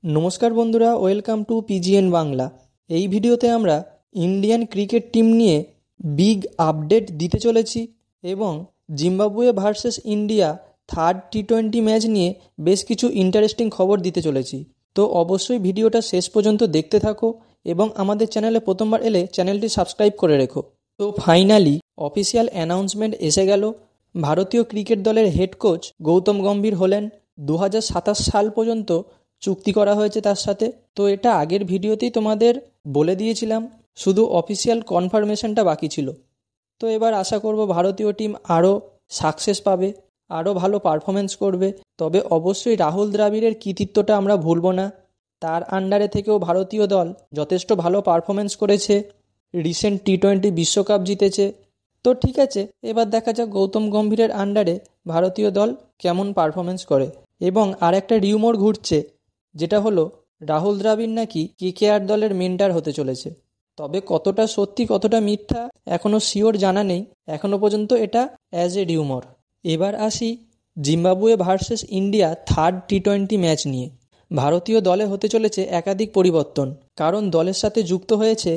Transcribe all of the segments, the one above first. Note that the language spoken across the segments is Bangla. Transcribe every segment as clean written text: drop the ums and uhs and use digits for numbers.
নমস্কার বন্ধুরা, ওয়েলকাম টু পিজিএন বাংলা। এই ভিডিওতে আমরা ইন্ডিয়ান ক্রিকেট টিম নিয়ে বিগ আপডেট দিতে চলেছি এবং Zimbabwe versus India third T20 match নিয়ে বেশ কিছু ইন্টারেস্টিং খবর দিতে চলেছি। তো অবশ্যই ভিডিওটা শেষ পর্যন্ত দেখতে থাকো এবং আমাদের চ্যানেলে প্রথমবার এলে চ্যানেলটি সাবস্ক্রাইব করে রেখো। তো ফাইনালি অফিসিয়াল অ্যানাউন্সমেন্ট এসে গেল। ভারতীয় ক্রিকেট দলের হেড কোচ গৌতম গম্ভীর হলেন। 2027 সাল পর্যন্ত চুক্তি করা হয়েছে তার সাথে। তো এটা আগের ভিডিওতেই তোমাদের বলে দিয়েছিলাম, শুধু অফিসিয়াল কনফার্মেশনটা বাকি ছিল। তো এবার আশা করব ভারতীয় টিম আরও সাকসেস পাবে, আরও ভালো পারফরমেন্স করবে। তবে অবশ্যই রাহুল দ্রাবিড়ের কৃতিত্বটা আমরা ভুলব না। তার আন্ডারে থেকেও ভারতীয় দল যথেষ্ট ভালো পারফরমেন্স করেছে, রিসেন্ট টি20 বিশ্বকাপ জিতেছে। তো ঠিক আছে, এবার দেখা যাক গৌতম গম্ভীরের আন্ডারে ভারতীয় দল কেমন পারফরমেন্স করে। এবং আর একটা রিউমর ঘুরছে, যেটা হলো রাহুল দ্রাবিড় নাকি কেকেআর দলের মেন্টার হতে চলেছে। তবে কতটা সত্যি কতটা মিথ্যা এখনও শিওর জানা নেই, এখনও পর্যন্ত এটা অ্যাজ এ রিউমর। এবার আসি Zimbabwe versus India third T20 match নিয়ে। ভারতীয় দলে হতে চলেছে একাধিক পরিবর্তন, কারণ দলের সাথে যুক্ত হয়েছে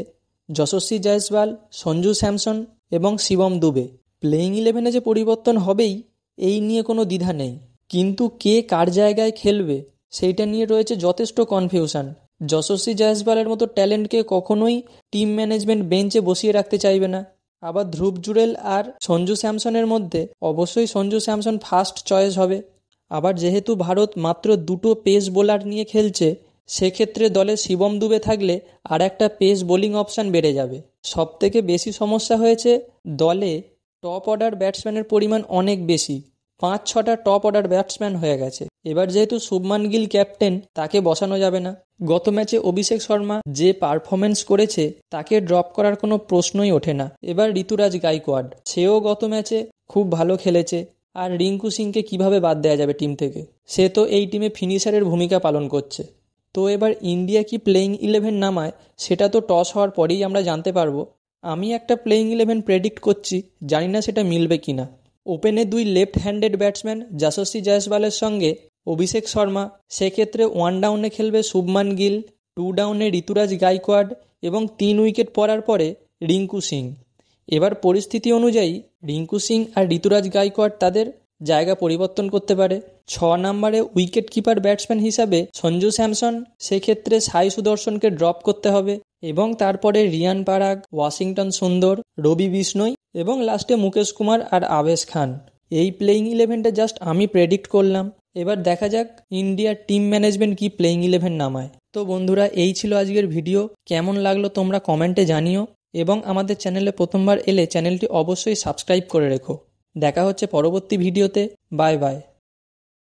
যশস্বী জয়সওয়াল, সঞ্জু স্যামসন এবং শিবম দুবে। প্লেইং 11-এ যে পরিবর্তন হবেই এই নিয়ে কোনো দ্বিধা নেই, কিন্তু কে কার জায়গায় খেলবে সেইটা নিয়ে রয়েছে যথেষ্ট কনফিউশন। যশস্বী জয়সওয়ালের মতো ট্যালেন্টকে কখনোই টিম ম্যানেজমেন্ট বেঞ্চে বসিয়ে রাখতে চাইবে না। আবার ধ্রুব জুরেল আর সঞ্জু স্যামসনের মধ্যে অবশ্যই সঞ্জু স্যামসন ফার্স্ট চয়েস হবে। আবার যেহেতু ভারত মাত্র দুটো পেস বোলার নিয়ে খেলছে, সেক্ষেত্রে দলে শিবম দুবে থাকলে আর একটা পেস বোলিং অপশান বেড়ে যাবে। সবথেকে বেশি সমস্যা হয়েছে দলে টপ অর্ডার ব্যাটসম্যানের পরিমাণ অনেক বেশি, 5-6টা টপ অর্ডার ব্যাটসম্যান হয়ে গেছে। এবার যেহেতু শুভমান গিল ক্যাপ্টেন, তাকে বসানো যাবে না। গত ম্যাচে অভিষেক শর্মা যে পারফরমেন্স করেছে তাকে ড্রপ করার কোনো প্রশ্নই ওঠে না। এবার ঋতুরাজ গাইকোয়াড, সেও গত ম্যাচে খুব ভালো খেলেছে। আর রিঙ্কু সিংকে কিভাবে বাদ দেওয়া যাবে টিম থেকে, সে তো এই টিমে ফিনিশারের ভূমিকা পালন করছে। তো এবার ইন্ডিয়া কি প্লেইং 11 নামায় সেটা তো টস হওয়ার পরেই আমরা জানতে পারবো। আমি একটা প্লেইং 11 প্রেডিক্ট করছি, জানি না সেটা মিলবে কিনা। ওপেনে দুই লেফট হ্যান্ডেড ব্যাটসম্যান যশস্বী জয়সওয়ালের সঙ্গে অভিষেক শর্মা, সেক্ষেত্রে 1 ডাউনে খেলবে শুভমান গিল, 2 ডাউনে ঋতুরাজ গাইকোয়াড এবং 3 উইকেট পড়ার পরে রিঙ্কু সিং। এবার পরিস্থিতি অনুযায়ী রিঙ্কু সিং আর ঋতুরাজ গাইকোয়াড তাদের জায়গা পরিবর্তন করতে পারে। 6 নম্বরে উইকেট কিপার ব্যাটসম্যান হিসাবে সঞ্জু স্যামসন, সেক্ষেত্রে সাই সুদর্শনকে ড্রপ করতে হবে এবং তারপরে রিয়ান পারাগ, ওয়াশিংটন সুন্দর, রবি বিষ্ণই এবং লাস্টে মুকেশ কুমার আর আবেশ খান। এই প্লেইং 11টা জাস্ট আমি প্রেডিক্ট করলাম। এবার দেখা যাক ইন্ডিয়ার টিম ম্যানেজমেন্ট কি প্লেইং 11 নামায়। তো বন্ধুরা, এই ছিল আজকের ভিডিও। কেমন লাগলো তোমরা কমেন্টে জানিও এবং আমাদের চ্যানেলে প্রথমবার এলে চ্যানেলটি অবশ্যই সাবস্ক্রাইব করে রেখো। দেখা হচ্ছে পরবর্তী ভিডিওতে। Bye bye.